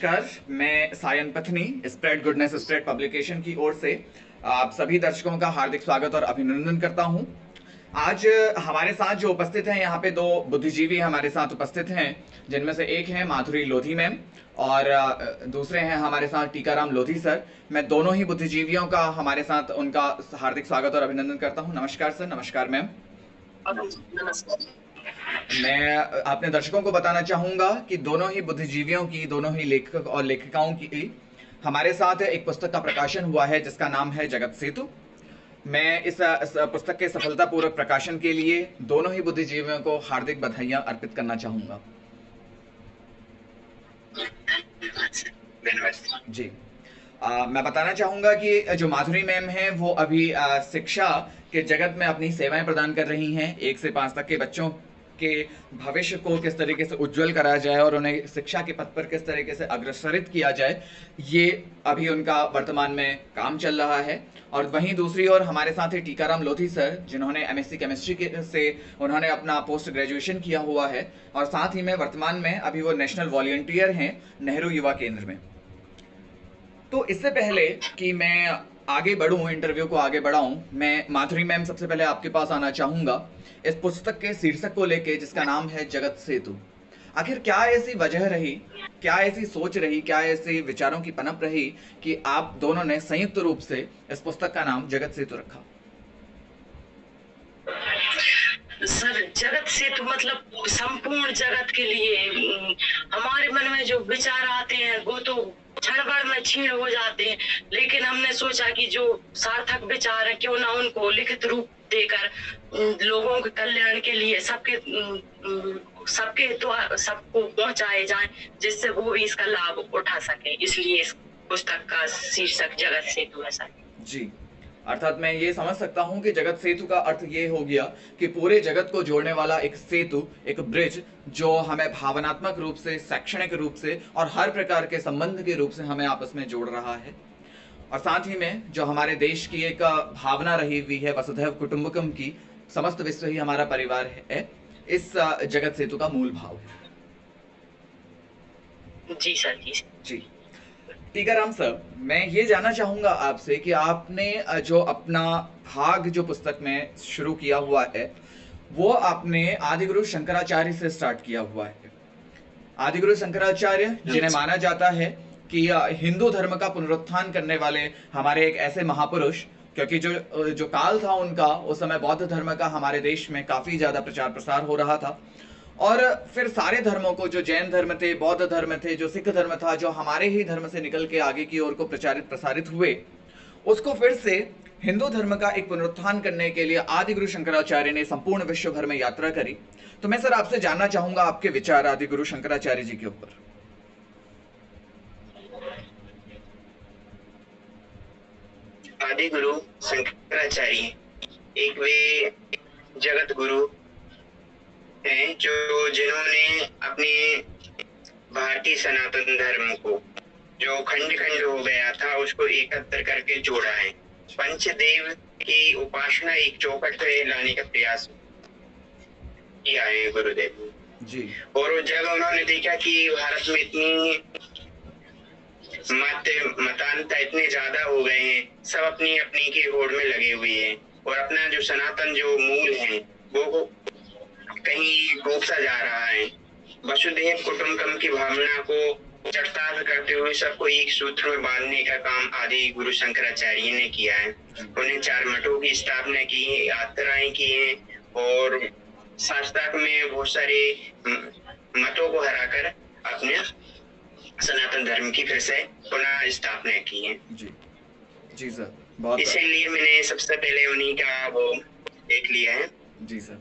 नमस्कार। मैं Sayan Pathni spread goodness spread publication की ओर से आप सभी दर्शकों का हार्दिक स्वागत और अभिनंदन करता हूं। आज हमारे साथ जो उपस्थित हैं, यहाँ पे दो बुद्धिजीवी हमारे साथ उपस्थित हैं, जिनमें से एक हैं माधुरी लोधी मैम और दूसरे हैं हमारे साथ टीकाराम लोधी सर। मैं दोनों ही बुद्धिजीवियों का हमारे साथ उनका हार्दिक स्वागत और अभिनंदन करता हूँ। नमस्कार सर। नमस्कार मैम। नमस्कार। मैं अपने दर्शकों को बताना चाहूंगा कि दोनों ही बुद्धिजीवियों की, दोनों ही लेखक और लेखिकाओं की हमारे साथ एक पुस्तक का प्रकाशन हुआ है जिसका नाम है जगत सेतु। मैं इस पुस्तक के सफलतापूर्वक प्रकाशन के लिए दोनों ही बुद्धिजीवियों को हार्दिक बधाइयां अर्पित करना चाहूंगा। जी। मैं बताना चाहूंगा कि जो माधुरी मैम हैं वो अभी शिक्षा के जगत में अपनी सेवाएं प्रदान कर रही हैं। 1 से 5 तक के बच्चों के भविष्य को किस तरीके से उज्जवल करा जाए और उन्हें शिक्षा के पथ पर किस तरीके से अग्रसरित किया जाए, ये अभी उनका वर्तमान में काम चल रहा है। और वहीं दूसरी ओर हमारे साथ ही टीकाराम लोधी सर, जिन्होंने एमएससी केमिस्ट्री से उन्होंने अपना पोस्ट ग्रेजुएशन किया हुआ है और साथ ही में वर्तमान में अभी वो नेशनल वॉलंटियर हैं नेहरू युवा केंद्र में। तो इससे पहले कि मैं आगे बढ़ूं, इंटरव्यू को आगे बढ़ाऊं, मैं माधुरी मैम सबसे पहले आपके पास आना चाहूंगा इस पुस्तक के शीर्षक को लेके जिसका नाम है जगत सेतु। आखिर क्या ऐसी वजह रही, क्या ऐसी सोच रही, क्या ऐसे विचारों की पनप रही कि आप दोनों ने संयुक्त रूप से इस पुस्तक का नाम जगत सेतु रखा? सर, जगत सेतु मतलब संपूर्ण जगत के लिए हमारे मन में जो विचार आते हैं वो तो क्षण भर में क्षीण हो जाते हैं, लेकिन हमने सोचा कि जो सार्थक विचार है क्यों ना उनको लिखित रूप देकर लोगों के कल्याण के लिए सबके द्वारा सबको पहुंचाए जाए, जिससे वो भी इसका लाभ उठा सके। इसलिए इस पुस्तक का शीर्षक जगत सेतु है सर। जी, अर्थात मैं ये समझ सकता हूँ कि जगत सेतु का अर्थ ये हो गया कि पूरे जगत को जोड़ने वाला एक सेतु, एक ब्रिज, जो हमें भावनात्मक रूप से, शैक्षणिक रूप से और हर प्रकार के संबंध के रूप से हमें आपस में जोड़ रहा है। और साथ ही में जो हमारे देश की एक भावना रही हुई है वसुधैव कुटुंबकम की, समस्त विश्व ही हमारा परिवार है, इस जगत सेतु का मूल भाव है। जी सर। जी टीकाराम सर, मैं ये जानना चाहूंगा आपसे कि आपने जो अपना भाग जो पुस्तक में शुरू किया हुआ है वो आपने आदिगुरु शंकराचार्य से स्टार्ट किया हुआ है। आदिगुरु शंकराचार्य जिन्हें माना जाता है कि हिंदू धर्म का पुनरुत्थान करने वाले हमारे एक ऐसे महापुरुष, क्योंकि जो काल था उनका, उस समय बौद्ध धर्म का हमारे देश में काफी ज्यादा प्रचार प्रसार हो रहा था और फिर सारे धर्मों को, जो जैन धर्म थे, बौद्ध धर्म थे, जो सिख धर्म था, जो हमारे ही धर्म से निकल के आगे की ओर को प्रचारित प्रसारित हुए, उसको फिर से हिंदू धर्म का एक पुनरुत्थान करने के लिए आदिगुरु शंकराचार्य ने संपूर्ण विश्व भर में यात्रा करी। तो मैं सर आपसे जानना चाहूंगा आपके विचार आदिगुरु शंकराचार्य जी के ऊपर। आदिगुरु शंकराचार्य एक वे जगत गुरु हैं जिन्होंने अपने भारतीय सनातन धर्म को, जो खंड खंड हो गया था, उसको एकत्र करके जोड़ा है। पंचदेव की उपासना एक चौखट पे लाने का प्रयास किया है गुरुदेव जी। और जब उन्होंने देखा कि भारत में इतनी मतांतर इतने ज्यादा हो गए हैं, सब अपनी अपनी की होड़ में लगे हुए हैं और अपना जो सनातन जो मूल है वो कहीं डूबता जा रहा है। वसुधैव कुटुंबकम की भावना को चरितार्थ करते हुए सबको एक सूत्र में बांधने का काम आदि गुरु शंकराचार्य ने किया है। उन्हें 4 मठों की स्थापना की है, यात्राएं की है और शास्त्रार्थ में बहुत सारे मतों को हराकर अपने सनातन धर्म की फिर से पुनः स्थापना की है। जी जी सर, बहुत इसीलिए मैंने सबसे पहले उन्हीं का वो देख लिया है। जी सर।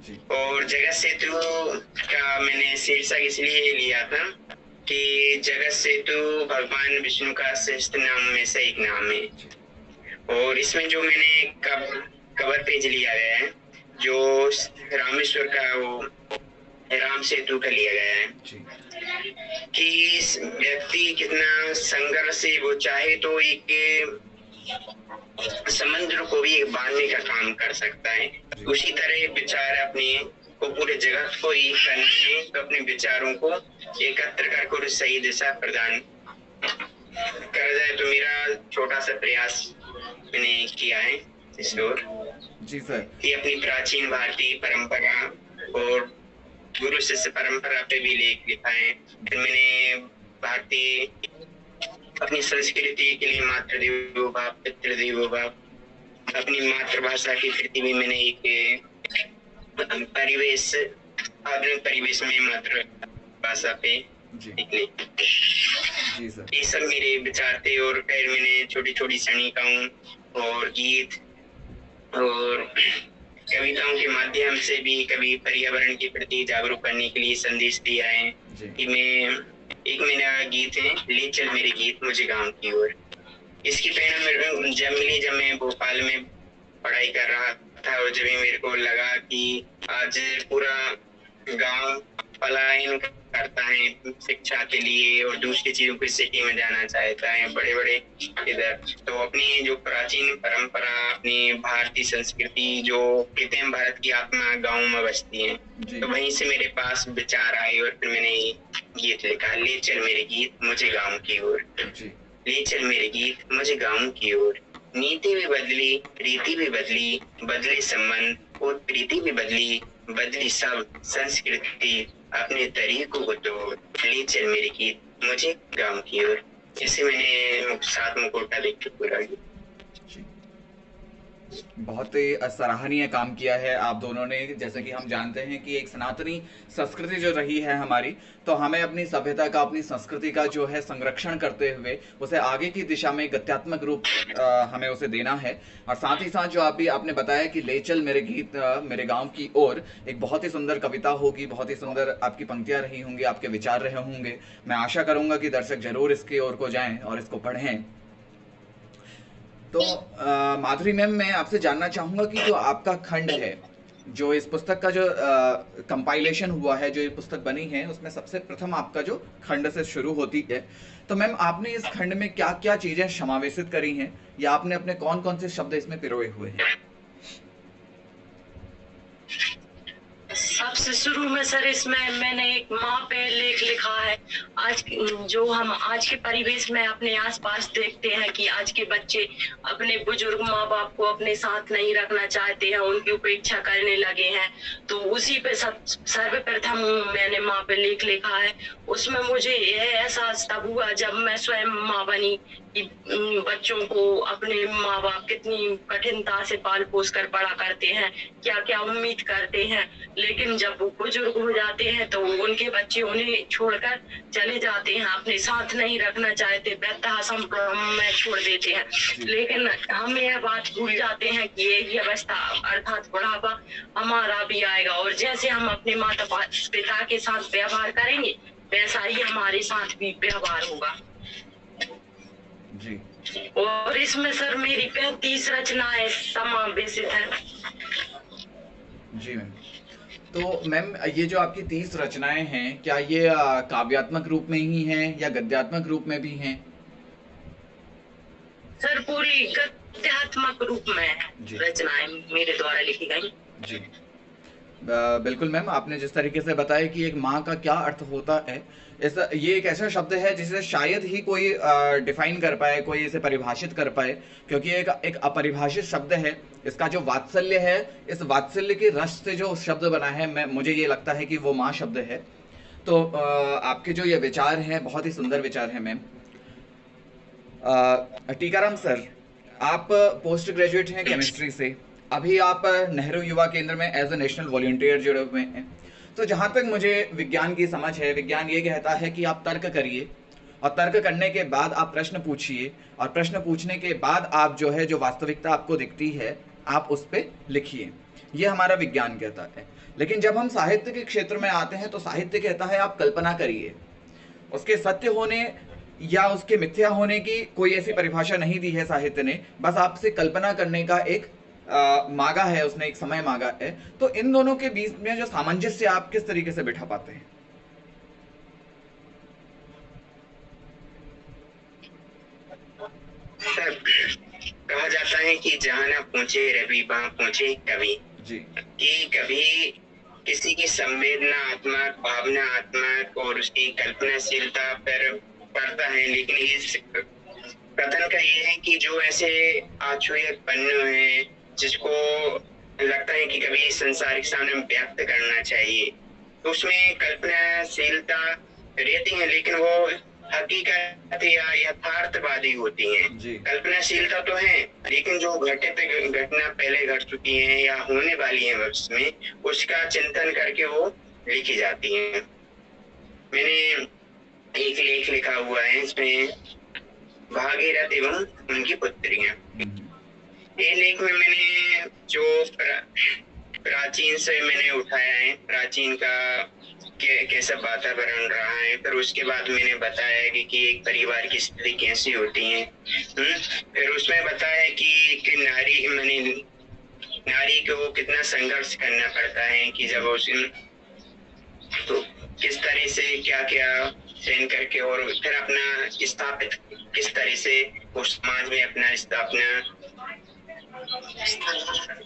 जी। और जगत सेतु का मैंने शीर्षक इसलिए लिया था कि जगत सेतु भगवान विष्णु का श्रेष्ठ नाम में से एक नाम है और इसमें जो मैंने कवर पेज लिया गया है, जो रामेश्वर का वो राम सेतु का लिया गया है कि व्यक्ति कितना संघर्ष से वो चाहे तो एक समुद्र को भी बांधने का काम कर सकता है। उसी तरह विचार अपने को पूरे जगत को एक करना है, तो अपने विचारों को एकत्र कर और सही दिशा प्रदान कर जाए। तो मेरा छोटा सा प्रयास मैंने किया है इस ओर जी सर। कि अपनी प्राचीन भारतीय परंपरा और गुरु शिष्य परंपरा पे भी लेख लिखा है। फिर मैंने भारतीय अपनी संस्कृति के लिए मातृदेवो भव पितृदेवो भव, अपनी मातृभाषा के प्रति भी मैंने एक परिवेश, आधुनिक परिवेश में मातृभाषा पे जी सर। ये सब मेरे विचार थे। और फिर मैंने छोटी छोटी सणिकाओं और गीत और कविताओं के माध्यम से भी कभी पर्यावरण के प्रति जागरूक करने के लिए संदेश दिया है कि एक मेरा गीत है, ले चल मेरे गीत मुझे गाँव की ओर। इसकी प्रेरणा जब मिली जब मैं भोपाल में पढ़ाई कर रहा था, और जब मेरे को लगा कि आज पूरा गांव पलायन करता है शिक्षा के लिए और दूसरी चीजों की सिटी में जाना चाहता है, बड़े बड़े इधर, तो अपनी जो प्राचीन परंपरा, अपनी भारतीय संस्कृति जो कहते हैं भारत की आत्मा गाँव में बसती है, तो वहीं से मेरे पास विचार आए और फिर मैंने गीत लिखा, ले चल मेरे गीत मुझे गाँव की ओर, ले चल मेरे गीत मुझे गाँव की ओर। नीति भी बदली, रीति भी बदली, बदले संबंध और प्रीति भी बदली, बदली सब संस्कृति अपने तरीकों को तोड़, ले चल मेरे गीत मुझे गाँव की ओर। इसे मैंने 7 मुखौटा लिख के पूरा किया। बहुत ही सराहनीय काम किया है आप दोनों ने। जैसे कि हम जानते हैं कि एक सनातनी संस्कृति जो रही है हमारी, तो हमें अपनी सभ्यता का, अपनी संस्कृति का जो है संरक्षण करते हुए उसे आगे की दिशा में गत्यात्मक रूप हमें उसे देना है। और साथ ही साथ जो आपने बताया कि ले चल मेरे गीत मेरे गांव की ओर, एक बहुत ही सुंदर कविता होगी, बहुत ही सुंदर आपकी पंक्तियां रही होंगी, आपके विचार रहे होंगे। मैं आशा करूंगा कि दर्शक जरूर इसकी ओर को जाएं और इसको पढ़ें। तो माधुरी मैम, मैं आपसे जानना चाहूंगा कि जो आपका खंड है, जो इस पुस्तक का जो कंपाइलेशन हुआ है, जो ये पुस्तक बनी है, उसमें सबसे प्रथम आपका जो खंड से शुरू होती है, तो मैम आपने इस खंड में क्या क्या चीजें समावेशित करी हैं, या आपने अपने कौन कौन से शब्द इसमें पिरोए हुए हैं? सबसे शुरू में सर इसमें मैंने एक माँ पे लेख लिखा है। आज जो हम आज के परिवेश में अपने आसपास देखते हैं कि आज के बच्चे अपने बुजुर्ग माँ बाप को अपने साथ नहीं रखना चाहते हैं, उनकी उपेक्षा करने लगे हैं, तो उसी पे सर्वप्रथम मैंने माँ पे लेख लिखा है। उसमें मुझे यह एहसास तब हुआ जब मैं स्वयं माँ बनी कि बच्चों को अपने माँ बाप कितनी कठिनता से पाल पोस कर बड़ा करते हैं, क्या क्या उम्मीद करते हैं, लेकिन जब वो बुजुर्ग हो जाते हैं तो उनके बच्चे उन्हें छोड़कर चले जाते हैं, अपने साथ नहीं रखना चाहते, वृद्धाश्रम में छोड़ देते हैं। लेकिन हम यह बात भूल जाते हैं कि यही अवस्था अर्थात बुढ़ापा हमारा भी आएगा, और जैसे हम अपने माता पिता के साथ व्यवहार करेंगे वैसा ही हमारे साथ भी व्यवहार होगा। जी। और इसमें सर मेरी 35 रचनाएं समावेशित है। जी मैम। तो मैम, ये जो आपकी 30 रचनाएं हैं, क्या ये काव्यात्मक रूप में ही हैं या गद्यात्मक रूप में भी हैं? सर पूरी गद्यात्मक रूप में है रचनाएं मेरे द्वारा लिखी गई। जी बिल्कुल मैम, आपने जिस तरीके से बताया कि एक माँ का क्या अर्थ होता है, ये एक ऐसा शब्द है जिसे शायद ही कोई डिफाइन कर पाए, कोई इसे परिभाषित कर पाए, क्योंकि एक अपरिभाषित शब्द है। इसका जो वात्सल्य है, इस वात्सल्य के रस से जो शब्द बना है, मुझे ये लगता है कि वो माँ शब्द है। तो आपके जो ये विचार हैं, बहुत ही सुंदर विचार है मैम। टीकाराम सर, आप पोस्ट ग्रेजुएट हैं केमिस्ट्री से, अभी आप नेहरू युवा केंद्र में एज ए नेशनल वॉलंटियर जुड़े हुए हैं। तो जहाँ तक मुझे विज्ञान की समझ है, विज्ञान ये कहता है कि आप तर्क करिए, और तर्क करने के बाद आप प्रश्न पूछिए, और प्रश्न पूछने के बाद आप जो है, जो वास्तविकता आपको दिखती है, आप उस पर लिखिए। ये हमारा विज्ञान कहता है। लेकिन जब हम साहित्य के क्षेत्र में आते हैं तो साहित्य कहता है आप कल्पना करिए। उसके सत्य होने या उसके मिथ्या होने की कोई ऐसी परिभाषा नहीं दी है साहित्य ने, बस आपसे कल्पना करने का एक मांगा है, उसने एक समय मांगा है। तो इन दोनों के बीच में जो सामंजस्य आप किस तरीके से बिठा पाते हैं? सर, कहा जाता है कि जहाँ ना पहुंचे रवि वहां पहुंचे कवि। जी। कि कभी किसी की संवेदनात्मक, भावनात्मक और उसकी कल्पनाशीलता पर पड़ता है। लेकिन इस कथन का ये है कि जो ऐसे अछूते पन्ने हैं जिसको लगता है कि कभी संसार के सामने व्यक्त करना चाहिए, तो उसमें कल्पनाशीलता रहती है, लेकिन वो हकीकत या यथार्थवादी होती हैं। जी। कल्पनाशीलता तो है, लेकिन जो घटित घटना पहले घट चुकी है या होने वाली है भविष्य में, उसका चिंतन करके वो लिखी जाती है। मैंने एक लेख लिखा हुआ है, इसमें भागीरथ एवं उनकी पुत्रियां। ये लेख में मैंने जो प्राचीन से मैंने उठाया है, प्राचीन का कैसा वातावरण रहा है, फिर उसके बाद मैंने बताया कि एक परिवार की स्थिति कैसी होती है। फिर उसमें बताया कि नारी को कितना संघर्ष करना पड़ता है, कि जब उस तो किस तरह से क्या क्या सहन करके और फिर अपना स्थापित किस तरह से वो समाज में अपना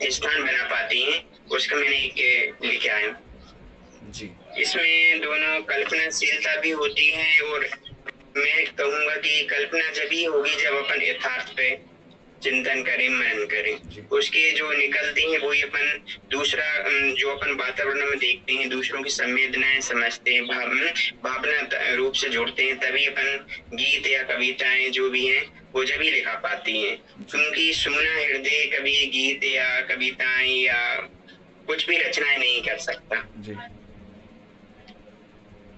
स्थान बना पाती हैं, उसका मैंने एक लिखा है जी। इसमें दोनों कल्पनाशीलता भी होती है, और मैं कहूंगा कि कल्पना जब ही होगी जब अपन यथार्थ पे चिंतन करें, मनन करें। उसके जो निकलती हैं वो अपन दूसरा जो अपन वातावरण में देखते हैं, दूसरों की संवेदनाएं समझते हैं, भावना रूप से जोड़ते हैं, तभी अपन गीत या कविताएं जो भी हैं वो जब ही लिखा पाती हैं। क्योंकि सुना हृदय कभी गीत या कविताएं या कुछ भी रचनाएं नहीं कर सकता। जी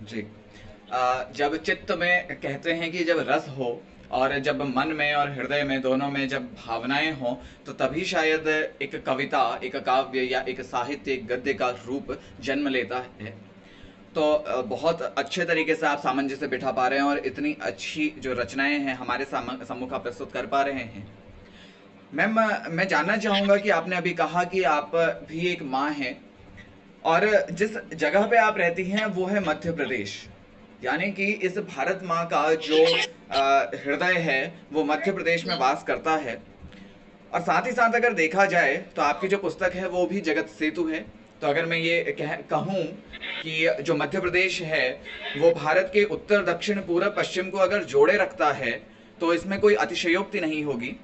जी। जब चित्त में कहते हैं कि जब रस हो और जब मन में और हृदय में दोनों में जब भावनाएं हों, तो तभी शायद एक कविता, एक काव्य या एक साहित्य, एक गद्य का रूप जन्म लेता है। तो बहुत अच्छे तरीके से आप सामंजस्य बिठा पा रहे हैं और इतनी अच्छी जो रचनाएं हैं हमारे सम्मुख आप प्रस्तुत कर पा रहे हैं। मैम, मैं जानना चाहूँगा कि आपने अभी कहा कि आप भी एक माँ हैं और जिस जगह पे आप रहती हैं वो है मध्य प्रदेश, यानी कि इस भारत माँ का जो हृदय है वो मध्य प्रदेश में वास करता है। और साथ ही साथ अगर देखा जाए तो आपकी जो पुस्तक है वो भी जगत सेतु है। तो अगर मैं ये कहूँ कि जो मध्य प्रदेश है वो भारत के उत्तर, दक्षिण, पूर्व, पश्चिम को अगर जोड़े रखता है तो इसमें कोई अतिशयोक्ति नहीं होगी।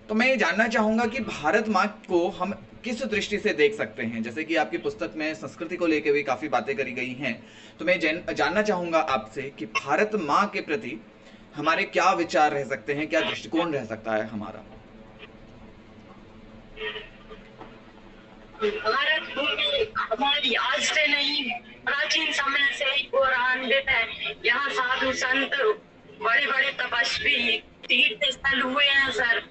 तो मैं ये जानना चाहूँगा कि भारत माँ को हम किस दृष्टि से देख सकते हैं। जैसे कि आपकी पुस्तक में संस्कृति को लेकर भी काफ़ी बातें करी गई हैं, तो मैं जानना चाहूँगा आपसे कि भारत माँ के प्रति हमारे क्या विचार रह सकते हैं, क्या दृष्टिकोण रह सकता है हमारा। भारत भूमि हमारी आज से नहीं, प्राचीन समय से ही गौरवान्वित है। यहाँ साधु संत, बड़े बड़े तपस्वी, तीर्थ स्थल हुए हैं सर,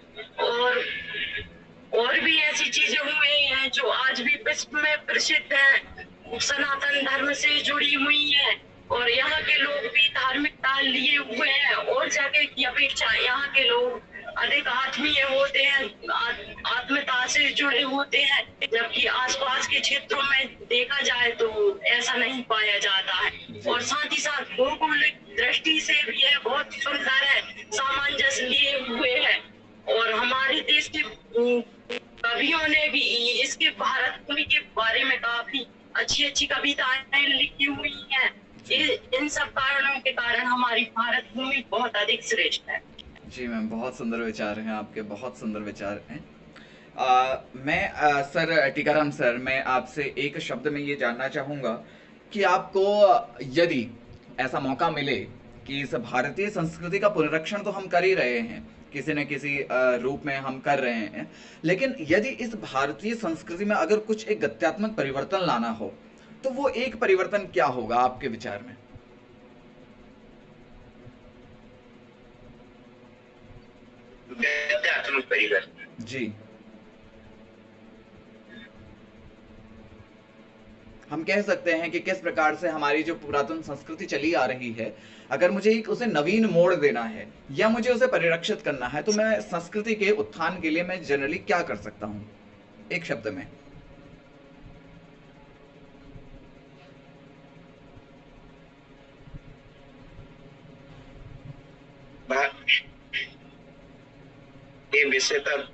और भी ऐसी चीजें हुई हैं जो आज भी विश्व में प्रसिद्ध है, सनातन धर्म से जुड़ी हुई है। और यहाँ के लोग भी धार्मिकता लिए हुए हैं, और जगह की अपेक्षा यहाँ के लोग अधिक आत्मीय होते हैं, आत्मीयता से जुड़े होते हैं, जबकि आसपास के क्षेत्रों में देखा जाए तो ऐसा नहीं पाया जाता है। और साथ ही साथ भौगोलिक दृष्टि से भी यह बहुत सुंदर है, सामंजस्य लिए हुए है। और हमारे देश के कवियों ने भी इसके भारत भूमि के बारे में काफी अच्छी अच्छी कविताएं लिखी हुई हैं। इन सब कारणों के कारण हमारी भारत भूमि बहुत अधिक श्रेष्ठ है। जी मैम, बहुत सुंदर विचार हैं आपके, बहुत सुंदर विचार हैं। मैं सर टीकाराम सर, मैं आपसे एक शब्द में ये जानना चाहूँगा कि आपको यदि ऐसा मौका मिले कि इस भारतीय संस्कृति का पुनरीक्षण तो हम कर ही रहे हैं, किसी न किसी रूप में हम कर रहे हैं, लेकिन यदि इस भारतीय संस्कृति में अगर कुछ एक गत्यात्मक परिवर्तन लाना हो तो वो एक परिवर्तन क्या होगा आपके विचार में। गत्यात्मक परिवर्तन जी, हम कह सकते हैं कि किस प्रकार से हमारी जो पुरातन संस्कृति चली आ रही है, अगर मुझे एक उसे नवीन मोड़ देना है या मुझे उसे परिरक्षित करना है, तो मैं संस्कृति के उत्थान के लिए मैं जनरली क्या कर सकता हूँ एक शब्द में। ये विषय पर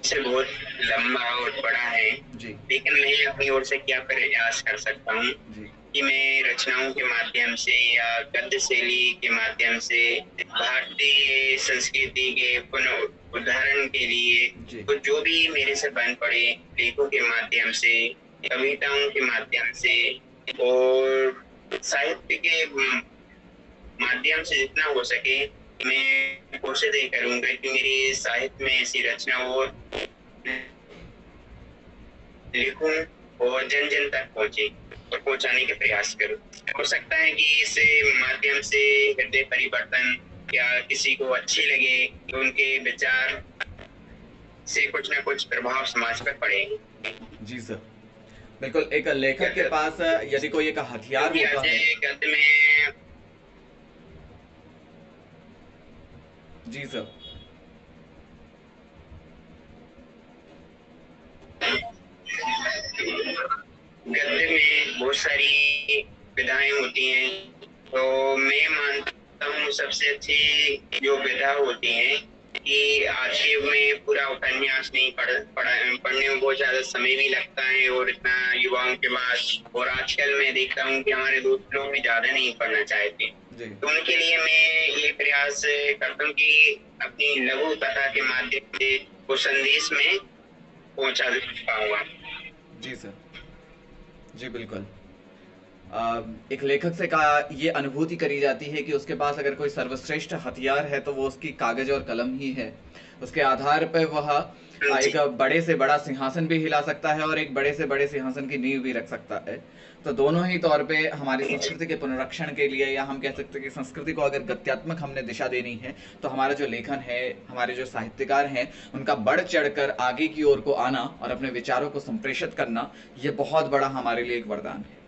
से बहुत लंबा और बड़ा है, जी लेकिन मैं अपनी ओर से क्या प्रयास कर सकता हूँ जी कि मैं रचनाओं के माध्यम से या गद्य शैली के माध्यम से भारतीय संस्कृति के पुनरुद्धारण के लिए जी तो जो भी मेरे से बन पड़े लेखों के माध्यम से, कविताओं के माध्यम से और साहित्य के माध्यम से जितना हो सके मैं कोशिश यही करूंगा कि मेरी साहित्य में ऐसी रचना हो लिखूं और जन जन तक पहुंचे और पहुंचाने के प्रयास करूं। हो सकता है कि इस माध्यम से हृदय परिवर्तन या किसी को अच्छी लगे कि उनके विचार से कुछ ना कुछ प्रभाव समाज पर पड़ेगा। जी सर, बिल्कुल। एक लेखक के पास यदि कोई एक हथियार होता है। गद्य में जी सर। गद्य में बहुत सारी विधाएं होती हैं, तो मैं मानता हूँ सबसे अच्छी जो विधा होती है कि आज के युग में पूरा उपन्यास नहीं पढ़ने में बहुत ज्यादा समय भी लगता है और इतना युवाओं के पास, और आजकल मैं देखता हूँ कि हमारे दोस्त लोग भी ज्यादा नहीं पढ़ना चाहते, तो उनके लिए मैं ये प्रयास करता हूँ कि अपनी लघु कथा के माध्यम से वो संदेश में पहुंचा पाऊंगा। जी सर, जी बिल्कुल। एक लेखक से का ये अनुभूति करी जाती है कि उसके पास अगर कोई सर्वश्रेष्ठ हथियार है तो वो उसकी कागज और कलम ही है। उसके आधार पर वह एक बड़े से बड़ा सिंहासन भी हिला सकता है और एक बड़े से बड़े सिंहासन की नींव भी रख सकता है। तो दोनों ही तौर पे हमारी संस्कृति के पुनर्रक्षण के लिए, या हम कह सकते हैं कि संस्कृति को अगर गत्यात्मक हमने दिशा देनी है तो हमारा जो लेखन है, हमारे जो साहित्यकार हैं, उनका बढ़ चढ़कर आगे की ओर को आना और अपने विचारों को संप्रेषित करना, ये बहुत बड़ा हमारे लिए एक वरदान है।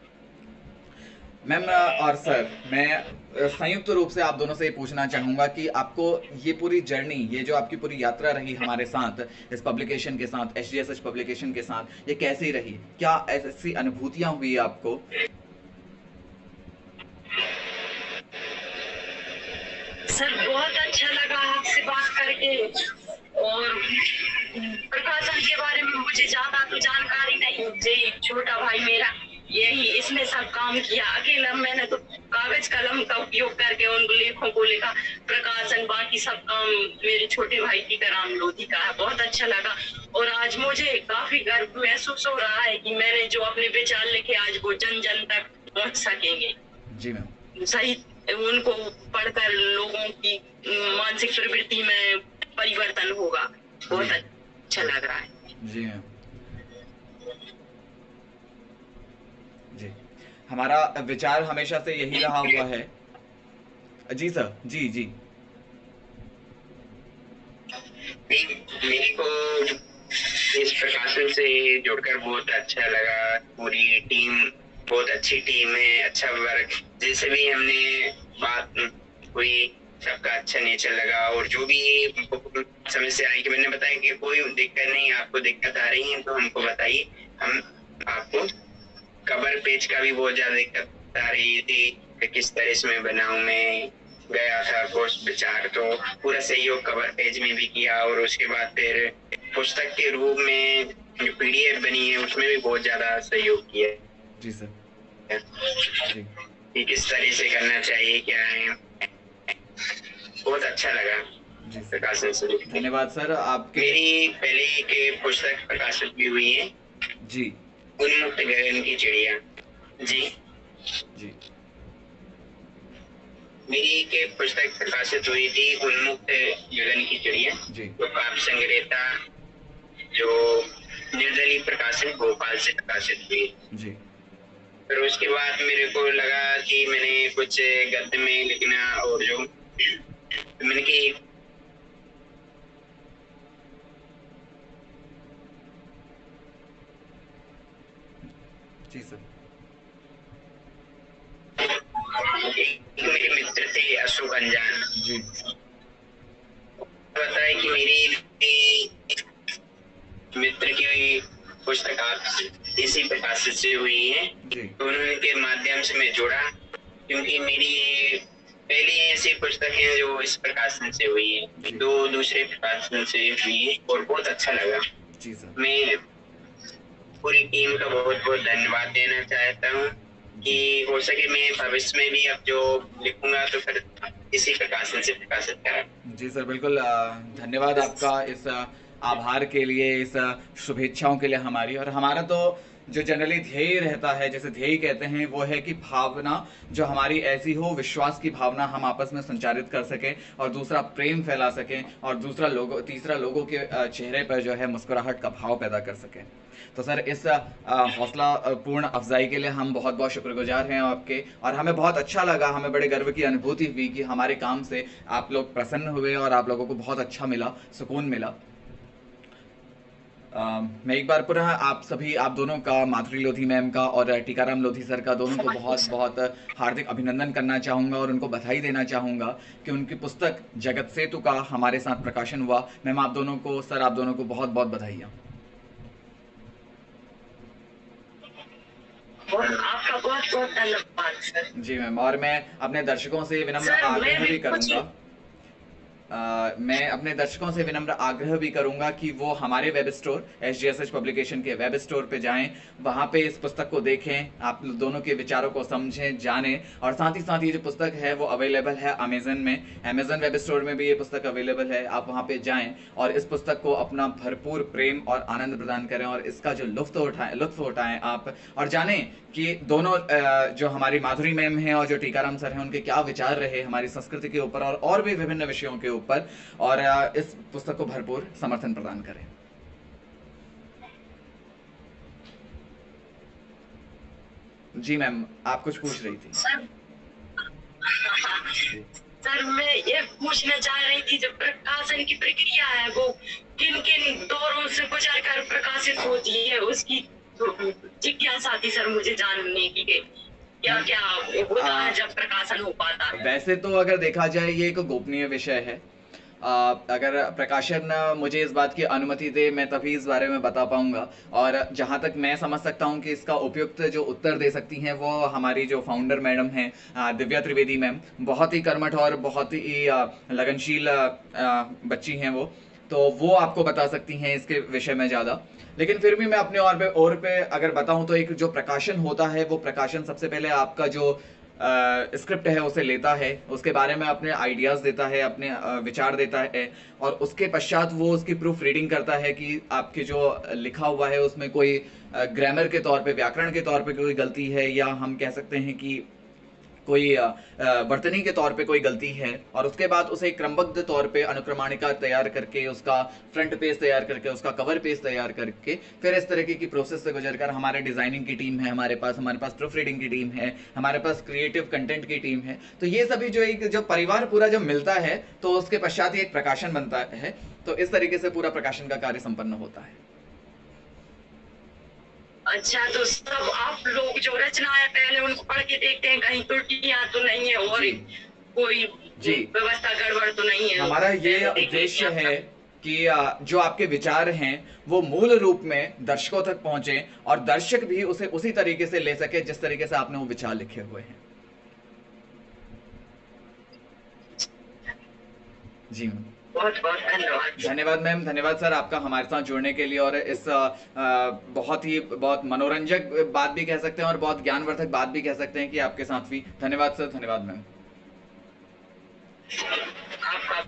मैम और सर, मैं संयुक्त रूप से आप दोनों से ये पूछना चाहूँगा कि आपको ये पूरी जर्नी, ये जो आपकी पूरी यात्रा रही हमारे साथ, इस पब्लिकेशन के साथ, SGSH पब्लिकेशन के साथ, ये कैसी रही? क्या ऐसी अनुभूतियाँ हुई आपको? सर बहुत अच्छा लगा आपसे बात करके, और प्रकाशन के बारे में मुझे ज्यादा तो जानकारी नहीं, जी छोटा भाई मेरा यही इसमें सब काम किया, अकेला मैंने तो कागज कलम का उपयोग करके उन लेखों को लिखा। प्रकाशन बाकी सब काम मेरे छोटे भाई टीकाराम लोधी का है। बहुत अच्छा लगा और आज मुझे काफी गर्व महसूस हो रहा है कि मैंने जो अपने विचार लिखे आज वो जन जन तक पहुंच सकेंगे। जी मैम। सही, उनको पढ़कर लोगों की मानसिक प्रवृत्ति में परिवर्तन होगा। बहुत अच्छा लग रहा है। जी मैम। जी, हमारा विचार हमेशा से यही रहा हुआ है। जी सर, जी जी। मेरे को इस प्रकाशन से जुड़कर बहुत अच्छा लगा। पूरी टीम बहुत अच्छी टीम है, अच्छा वर्क, जैसे भी हमने बात हुई सबका अच्छा नेचर लगा, और जो भी समस्या आई कि मैंने बताया कि कोई दिक्कत नहीं, आपको दिक्कत आ रही है तो हमको बताइए, हम आपको कवर पेज का भी बहुत ज्यादा दिक्कत आ रही थी कि किस तरह से मैं बनाऊं, मैं गया था कोर्स विचार, तो पूरा सहयोग कवर पेज में भी किया, और उसके बाद फिर पुस्तक के रूप में जो PDF बनी है उसमें भी बहुत ज्यादा सहयोग किया। जी सर। जी। कि किस तरह से करना चाहिए, क्या है, बहुत अच्छा लगा। जी प्रकाशन से धन्यवाद सर। आपके मेरी पहले एक पुस्तक प्रकाशित भी हुई है, जी, उन्मुक्त गगन की चिड़िया। जी जी। मेरी एक पुस्तक प्रकाशित हुई थी उन्मुक्त गगन की चिड़िया, जी। तो काव्य संग्रहता जो निर्दलीय प्रकाशन भोपाल से प्रकाशित हुई। जी। फिर उसके बाद मेरे को लगा कि मैंने कुछ गद्य में लिखना, और जो मैंने की जी सर। मेरे मित्र थे अशोक अंजान, जी। बताया कि मेरी मित्र की पुस्तक आप इसी प्रकाशित से हुई है, जी। तो उनके माध्यम से मैं जुड़ा, क्योंकि मेरी पहले ऐसी पुस्तक है जो इस प्रकाशन से हुई है, 2 दूसरे प्रकाशन से हुई है और बहुत अच्छा लगा। जी सर। मैं पूरी टीम का बहुत बहुत धन्यवाद देना चाहता हूँ कि हो सके मैं भविष्य में भी अब जो लिखूंगा तो फिर इसी प्रकाशन से प्रकाशित करा। जी सर, बिल्कुल धन्यवाद आपका इस आभार के लिए, इस शुभेच्छाओं के लिए हमारी। और हमारा तो जो जनरली ध्येय रहता है, जैसे ध्येय कहते हैं, वो है कि भावना जो हमारी ऐसी हो, विश्वास की भावना हम आपस में संचारित कर सकें, और दूसरा प्रेम फैला सकें, और तीसरा लोगों के चेहरे पर जो है मुस्कुराहट का भाव पैदा कर सकें। तो सर, इस हौसला पूर्ण अफजाई के लिए हम बहुत बहुत शुक्रगुजार हैं आपके, और हमें बहुत अच्छा लगा, हमें बड़े गर्व की अनुभूति हुई कि हमारे काम से आप लोग प्रसन्न हुए और आप लोगों को बहुत अच्छा मिला, सुकून मिला। मैं एक बार पुनः आप दोनों का, माधुरी लोधी मैम का और टीकाराम लोधी सर का, दोनों को बहुत बहुत हार्दिक अभिनंदन करना चाहूँगा और उनको बधाई देना चाहूँगा कि उनकी पुस्तक जगत सेतु का हमारे साथ प्रकाशन हुआ। मैम, आप दोनों को बहुत बहुत बधाइयाँ। आपका बहुत बहुत धन्यवाद सर। जी मैम, और मैं अपने दर्शकों से विनम्र आग्रह भी करूँगा कि वो हमारे वेब स्टोर SGSH पब्लिकेशन के वेब स्टोर पे जाएं, वहाँ पे इस पुस्तक को देखें, आप दोनों के विचारों को समझें, जानें, और साथ ही ये जो पुस्तक है वो अवेलेबल है अमेजन में, अमेजन वेब स्टोर में भी ये पुस्तक अवेलेबल है। आप वहाँ पे जाएं और इस पुस्तक को अपना भरपूर प्रेम और आनंद प्रदान करें, और इसका जो लुत्फ उठाएं आप, और जानें कि दोनों जो हमारी माधुरी मैम हैं और जो टीकाराम सर हैं, उनके क्या विचार रहे हमारी संस्कृति के ऊपर और भी विभिन्न विषयों के ऊपर, और इस पुस्तक को भरपूर समर्थन प्रदान करें। जी मैम, आप कुछ पूछ रही थी। सर मैं ये पूछना चाह रही थी, जो प्रकाशन की प्रक्रिया है वो किन किन दौरों से गुजर कर प्रकाशित होती है, उसकी जिज्ञासा थी सर मुझे जानने की, क्या क्या होता है जब प्रकाशन हो पाता है। वैसे तो अगर देखा जाए ये एक गोपनीय विषय है, अगर प्रकाशन मुझे इस बात की अनुमति दे, मैं तभी इस बारे में बता पाऊंगा। और जहां तक मैं समझ सकता हूं कि इसका उपयुक्त जो उत्तर दे सकती हैं वो हमारी जो फाउंडर मैडम हैं, दिव्या त्रिवेदी मैम, बहुत ही कर्मठ और बहुत ही लगनशील बच्ची हैं तो वो आपको बता सकती हैं इसके विषय में ज़्यादा। लेकिन फिर भी मैं अपने और पे अगर बताऊं तो एक जो प्रकाशन होता है, वो प्रकाशन सबसे पहले आपका जो स्क्रिप्ट है उसे लेता है, उसके बारे में अपने आइडियाज देता है, अपने विचार देता है, और उसके पश्चात वो उसकी प्रूफ रीडिंग करता है कि आपके जो लिखा हुआ है उसमें कोई ग्रामर के तौर पे, व्याकरण के तौर पे कोई गलती है, या हम कह सकते हैं कि कोई वर्तनी के तौर पे कोई गलती है, और उसके बाद उसे क्रमबद्ध तौर पे अनुक्रमणिका तैयार करके, उसका फ्रंट पेज तैयार करके, उसका कवर पेज तैयार करके, फिर इस तरीके की प्रोसेस से गुजरकर हमारे डिजाइनिंग की टीम है, हमारे पास प्रूफ रीडिंग की टीम है, हमारे पास क्रिएटिव कंटेंट की टीम है, तो ये सभी जो परिवार पूरा जब मिलता है तो उसके पश्चात ही एक प्रकाशन बनता है। तो इस तरीके से पूरा प्रकाशन का कार्य संपन्न होता है। अच्छा, तो सब आप लोग जो रचना है पहले उनको पढ़ के देखते हैं, कहीं त्रुटियां तो नहीं है और कोई व्यवस्था गड़बड़ तो नहीं है। हमारा ये उद्देश्य है कि जो आपके विचार हैं वो मूल रूप में दर्शकों तक पहुंचे, और दर्शक भी उसे उसी तरीके से ले सके जिस तरीके से आपने वो विचार लिखे हुए हैं। जी मैम, बहुत बहुत धन्यवाद। धन्यवाद मैम, धन्यवाद सर आपका हमारे साथ जुड़ने के लिए, और इस बहुत मनोरंजक बात भी कह सकते हैं और बहुत ज्ञानवर्धक बात भी कह सकते हैं कि आपके साथ भी। धन्यवाद सर, धन्यवाद मैम। आपका